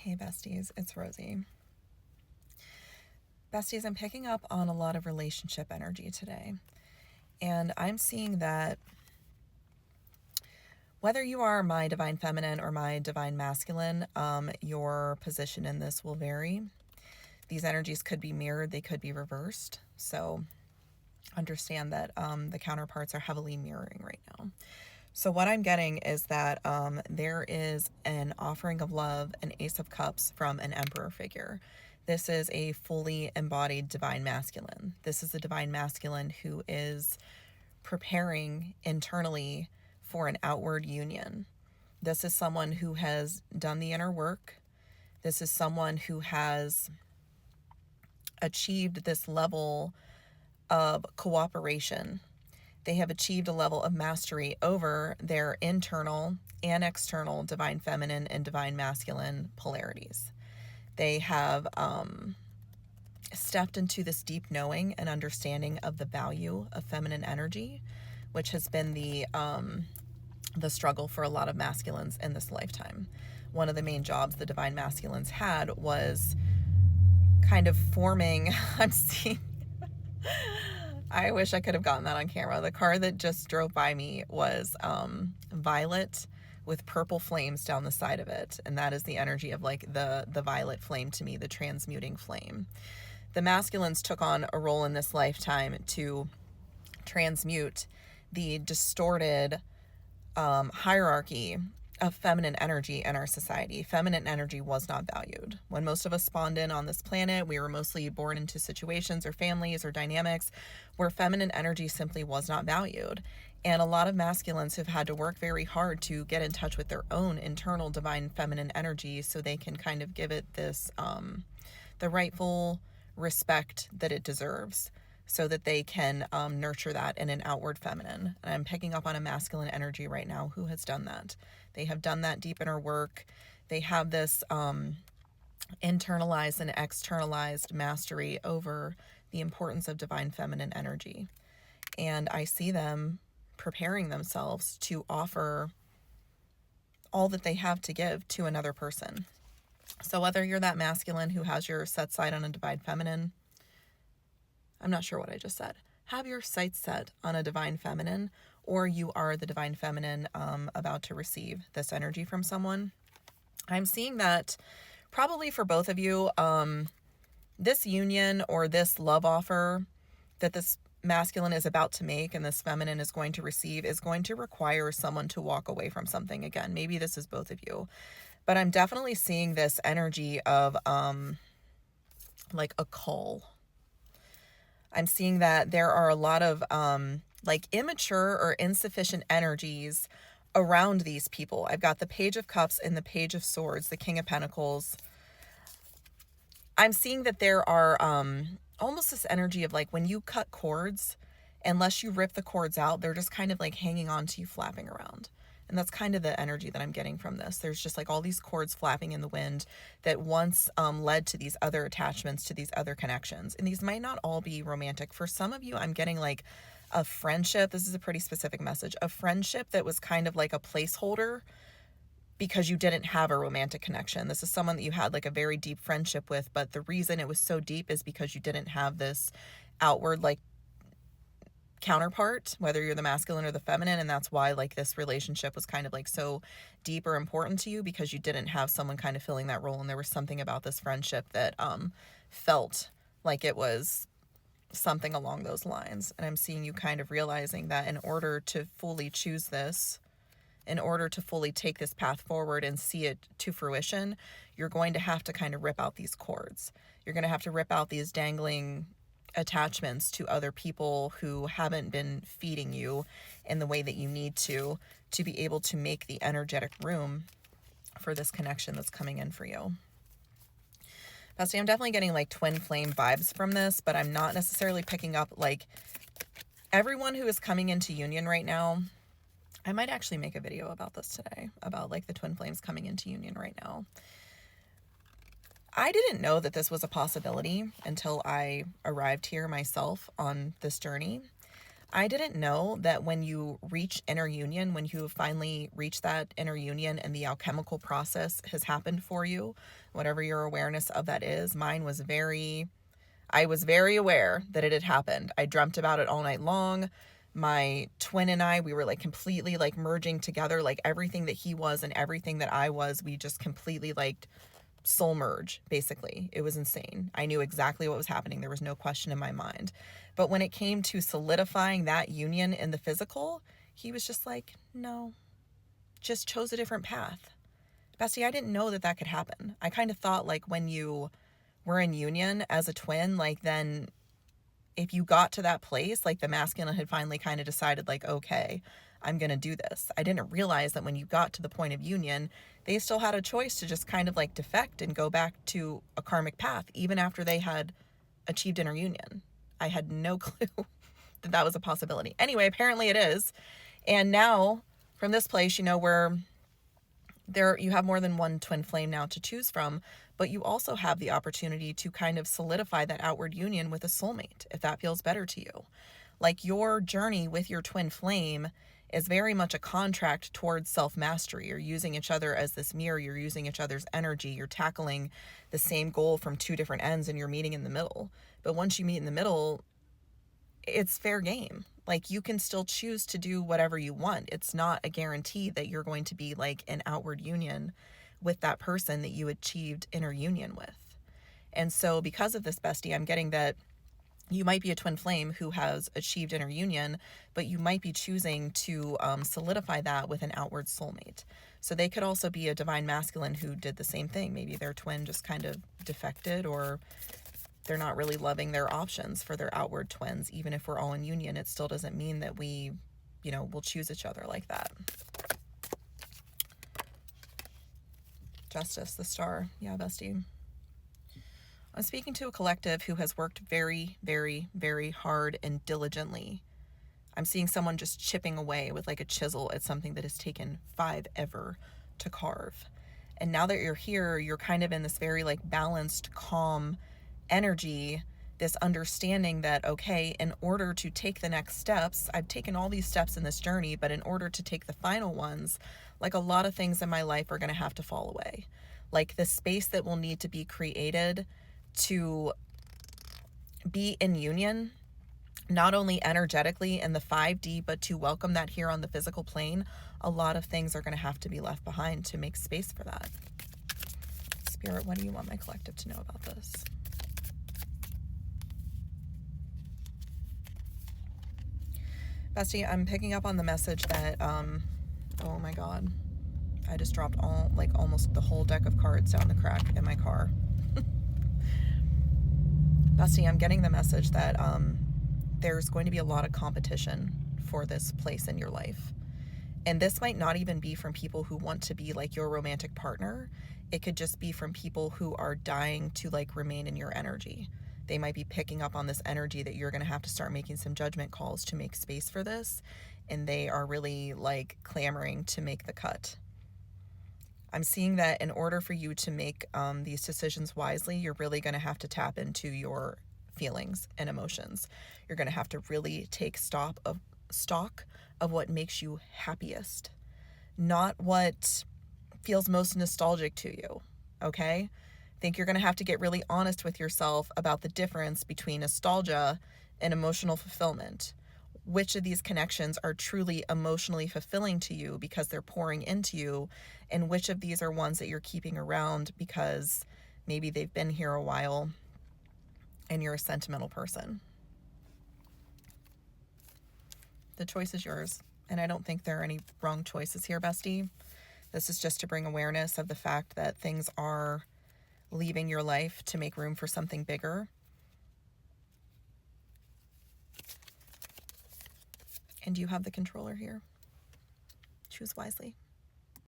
Hey besties, it's Rosie. Besties, I'm picking up on a lot of relationship energy today. And I'm seeing that whether you are my divine feminine or my divine masculine, your position in this will vary. These energies could be mirrored, they could be reversed. So understand that the counterparts are heavily mirroring right now. So what I'm getting is that there is an offering of love, an Ace of Cups from an Emperor figure. This is a fully embodied divine masculine. This is a divine masculine who is preparing internally for an outward union. This is someone who has done the inner work. This is someone who has achieved this level of cooperation. They have achieved a level of mastery over their internal and external divine feminine and divine masculine polarities. They have stepped into this deep knowing and understanding of the value of feminine energy, which has been the struggle for a lot of masculines in this lifetime. One of the main jobs the divine masculines had was kind of forming, I'm seeing, I wish I could have gotten that on camera. The car that just drove by me was violet with purple flames down the side of it. And that is the energy of like the violet flame to me, the transmuting flame. The masculines took on a role in this lifetime to transmute the distorted hierarchy of feminine energy in our society. Feminine energy was not valued. When most of us spawned in on this planet, we were mostly born into situations or families or dynamics where feminine energy simply was not valued. And a lot of masculines have had to work very hard to get in touch with their own internal divine feminine energy so they can kind of give it this, the rightful respect that it deserves, so that they can nurture that in an outward feminine. And I'm picking up on a masculine energy right now who has done that. They have done that deep inner work. They have this internalized and externalized mastery over the importance of divine feminine energy. And I see them preparing themselves to offer all that they have to give to another person. So whether you're that masculine who has your set sight on a divine feminine, I'm not sure what I just said. Have your sights set on a divine feminine, or you are the divine feminine about to receive this energy from someone. I'm seeing that probably for both of you, this union or this love offer that this masculine is about to make and this feminine is going to receive is going to require someone to walk away from something. Again, maybe this is both of you, but I'm definitely seeing this energy of like a call. I'm seeing that there are a lot of like immature or insufficient energies around these people. I've got the Page of Cups and the Page of Swords, the King of Pentacles. I'm seeing that there are almost this energy of like when you cut cords, unless you rip the cords out, they're just kind of like hanging on to you, flapping around. And that's kind of the energy that I'm getting from this. There's just like all these cords flapping in the wind that once led to these other attachments, to these other connections. And these might not all be romantic. For some of you, I'm getting like a friendship. This is a pretty specific message. A friendship that was kind of like a placeholder because you didn't have a romantic connection. This is someone that you had like a very deep friendship with, but the reason it was so deep is because you didn't have this outward like counterpart, whether you're the masculine or the feminine, and that's why like this relationship was kind of like so deep or important to you, because you didn't have someone kind of filling that role. And there was something about this friendship that felt like it was something along those lines. And I'm seeing you kind of realizing that in order to fully choose this, in order to fully take this path forward and see it to fruition, you're going to have to kind of rip out these cords. You're going to have to rip out these dangling attachments to other people who haven't been feeding you in the way that you need to be able to make the energetic room for this connection that's coming in for you. Bestie, I'm definitely getting like twin flame vibes from this, but I'm not necessarily picking up like everyone who is coming into union right now. I might actually make a video about this today, about like the twin flames coming into union right now. I didn't know that this was a possibility until I arrived here myself on this journey. I didn't know that when you reach inner union, when you finally reach that inner union and the alchemical process has happened for you, whatever your awareness of that is, I was very aware that it had happened. I dreamt about it all night long. My twin and I, we were like completely like merging together, like everything that he was and everything that I was, we just completely like soul merge, basically. It was insane. I knew exactly what was happening. There was no question in my mind. But when it came to solidifying that union in the physical, he was just like, no, just chose a different path. Bestie, I didn't know that that could happen. I kind of thought like when you were in union as a twin, like then if you got to that place, like the masculine had finally kind of decided like, okay, I'm going to do this. I didn't realize that when you got to the point of union, they still had a choice to just kind of like defect and go back to a karmic path, even after they had achieved inner union. I had no clue that that was a possibility. Anyway, apparently it is. And now from this place, you know, where there you have more than one twin flame now to choose from, but you also have the opportunity to kind of solidify that outward union with a soulmate if that feels better to you. Like your journey with your twin flame is very much a contract towards self-mastery. You're using each other as this mirror, you're using each other's energy, you're tackling the same goal from two different ends and you're meeting in the middle. But once you meet in the middle, it's fair game. Like you can still choose to do whatever you want. It's not a guarantee that you're going to be like an outward union with that person that you achieved inner union with. And so because of this, bestie, I'm getting that you might be a twin flame who has achieved inner union, but you might be choosing to solidify that with an outward soulmate. So they could also be a divine masculine who did the same thing. Maybe their twin just kind of defected, or they're not really loving their options for their outward twins. Even if we're all in union, it still doesn't mean that we, you know, will choose each other like that. Justice, the star. Yeah, bestie. I'm speaking to a collective who has worked very, very, very hard and diligently. I'm seeing someone just chipping away with like a chisel at something that has taken 5 ever to carve. And now that you're here, you're kind of in this very like balanced, calm energy, this understanding that, okay, in order to take the next steps, I've taken all these steps in this journey, but in order to take the final ones, like a lot of things in my life are going to have to fall away. Like the space that will need to be created to be in union, not only energetically in the 5D, but to welcome that here on the physical plane, a lot of things are going to have to be left behind to make space for that. Spirit, what do you want my collective to know about this? Bestie, I'm picking up on the message that, oh my God, I just dropped almost the whole deck of cards down the crack in my car. Bestie, I'm getting the message that there's going to be a lot of competition for this place in your life. And this might not even be from people who want to be like your romantic partner. It could just be from people who are dying to like remain in your energy. They might be picking up on this energy that you're going to have to start making some judgment calls to make space for this. And they are really like clamoring to make the cut. I'm seeing that in order for you to make these decisions wisely, you're really going to have to tap into your feelings and emotions. You're going to have to really take stock of what makes you happiest, not what feels most nostalgic to you, okay? I think you're going to have to get really honest with yourself about the difference between nostalgia and emotional fulfillment. Which of these connections are truly emotionally fulfilling to you because they're pouring into you, and which of these are ones that you're keeping around because maybe they've been here a while and you're a sentimental person. The choice is yours, and I don't think there are any wrong choices here, bestie. This is just to bring awareness of the fact that things are leaving your life to make room for something bigger. And you have the controller here. Choose wisely.